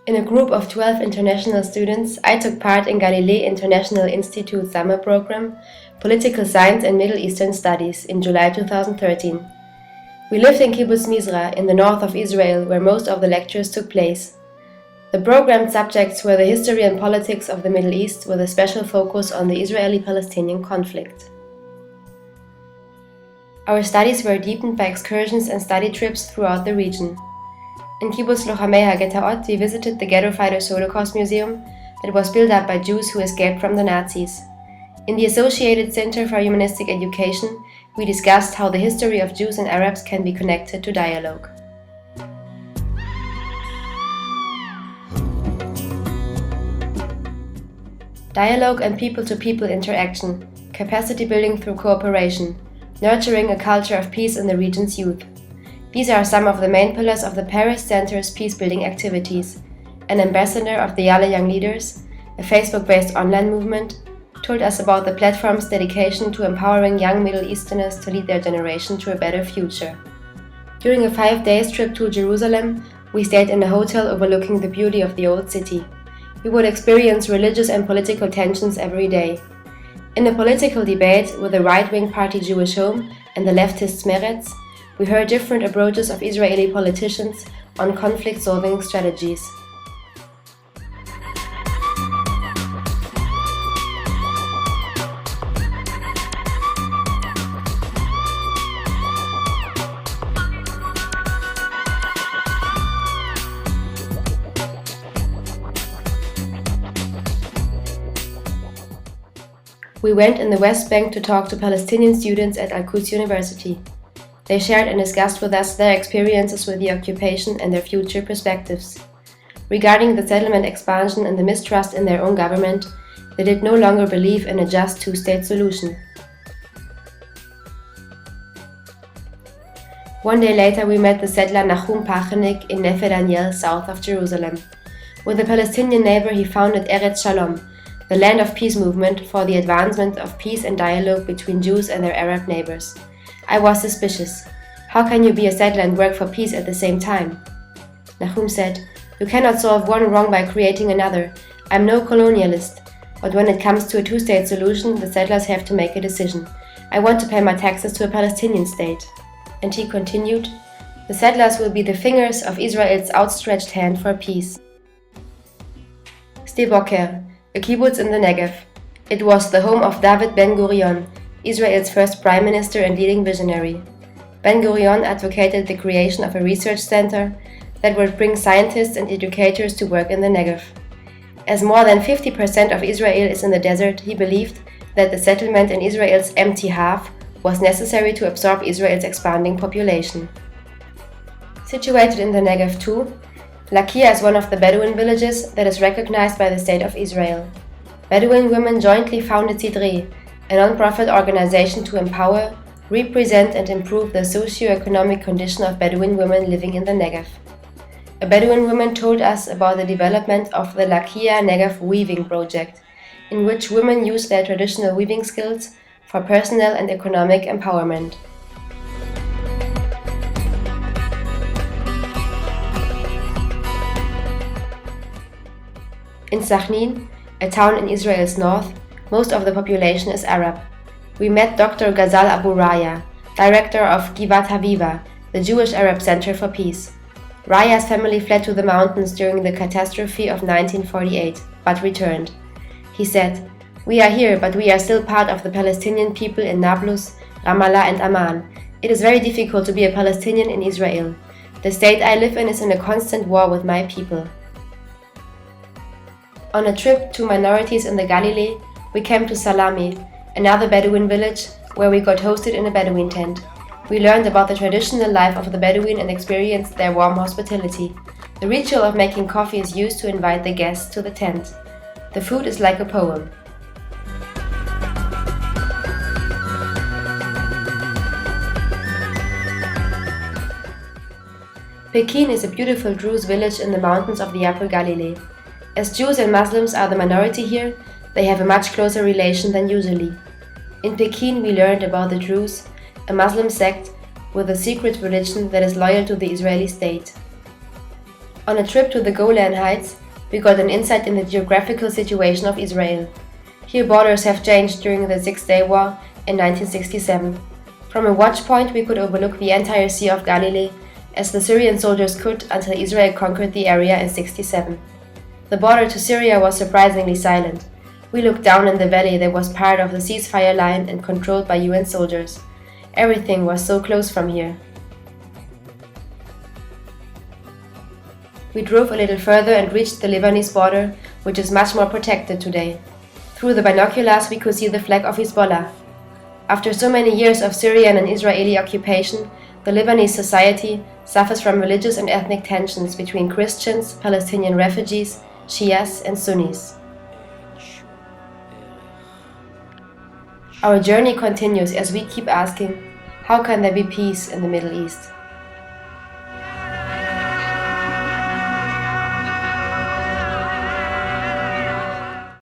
In a group of 12 international students, I took part in Galilee International Institute summer program, Political Science and Middle Eastern Studies, in July 2013. We lived in Kibbutz Mizrah in the north of Israel, where most of the lectures took place. The programmed subjects were the history and politics of the Middle East, with a special focus on the Israeli-Palestinian conflict. Our studies were deepened by excursions and study trips throughout the region. In Kibbutz Lochamei HaGetaot, we visited the Ghetto Fighters Holocaust Museum that was built up by Jews who escaped from the Nazis. In the Associated Center for Humanistic Education, we discussed how the history of Jews and Arabs can be connected to dialogue. Dialogue and people-to-people interaction, capacity building through cooperation, nurturing a culture of peace in the region's youth. These are some of the main pillars of the Paris Center's peace-building activities. An ambassador of the Yale Young Leaders, a Facebook-based online movement, told us about the platform's dedication to empowering young Middle Easterners to lead their generation to a better future. During a 5-day trip to Jerusalem, we stayed in a hotel overlooking the beauty of the old city. We would experience religious and political tensions every day. In a political debate with the right-wing party Jewish Home and the leftists Meretz, we heard different approaches of Israeli politicians on conflict-solving strategies. We went in the West Bank to talk to Palestinian students at Al-Quds University. They shared and discussed with us their experiences with the occupation and their future perspectives. Regarding the settlement expansion and the mistrust in their own government, they did no longer believe in a just two-state solution. One day later, we met the settler Nahum Pachenik in Neve Daniel, south of Jerusalem. With a Palestinian neighbor, he founded Eretz Shalom, the Land of Peace movement for the advancement of peace and dialogue between Jews and their Arab neighbors. I was suspicious. How can you be a settler and work for peace at the same time? Nahum said, "You cannot solve one wrong by creating another. I'm no colonialist. But when it comes to a two-state solution, the settlers have to make a decision. I want to pay my taxes to a Palestinian state." And he continued, "The settlers will be the fingers of Israel's outstretched hand for peace." Sde Boker, a kibbutz in the Negev. It was the home of David Ben-Gurion, Israel's first prime minister and leading visionary. Ben-Gurion advocated the creation of a research center that would bring scientists and educators to work in the Negev. As more than 50% of Israel is in the desert, he believed that the settlement in Israel's empty half was necessary to absorb Israel's expanding population. Situated in the Negev too, Lakia is one of the Bedouin villages that is recognized by the State of Israel. Bedouin women jointly founded Sidri, a non-profit organization to empower, represent and improve the socio-economic condition of Bedouin women living in the Negev. A Bedouin woman told us about the development of the Lakia Negev Weaving Project, in which women use their traditional weaving skills for personal and economic empowerment. In Sachnin, a town in Israel's north, most of the population is Arab. We met Dr. Ghazal Abu Raya, director of Givat Haviva, the Jewish Arab Center for Peace. Raya's family fled to the mountains during the catastrophe of 1948, but returned. He said, "We are here, but we are still part of the Palestinian people in Nablus, Ramallah and Amman. It is very difficult to be a Palestinian in Israel. The state I live in is in a constant war with my people." On a trip to minorities in the Galilee, we came to Salami, another Bedouin village, where we got hosted in a Bedouin tent. We learned about the traditional life of the Bedouin and experienced their warm hospitality. The ritual of making coffee is used to invite the guests to the tent. The food is like a poem. Pekin is a beautiful Druze village in the mountains of the Upper Galilee. As Jews and Muslims are the minority here, they have a much closer relation than usually. In Pekin we learned about the Druze, a Muslim sect with a secret religion that is loyal to the Israeli state. On a trip to the Golan Heights, we got an insight in the geographical situation of Israel. Here borders have changed during the Six-Day War in 1967. From a watch point we could overlook the entire Sea of Galilee, as the Syrian soldiers could until Israel conquered the area in 67. The border to Syria was surprisingly silent. We looked down in the valley that was part of the ceasefire line and controlled by UN soldiers. Everything was so close from here. We drove a little further and reached the Lebanese border, which is much more protected today. Through the binoculars we could see the flag of Hezbollah. After so many years of Syrian and Israeli occupation, the Lebanese society suffers from religious and ethnic tensions between Christians, Palestinian refugees, Shias and Sunnis. Our journey continues as we keep asking, how can there be peace in the Middle East?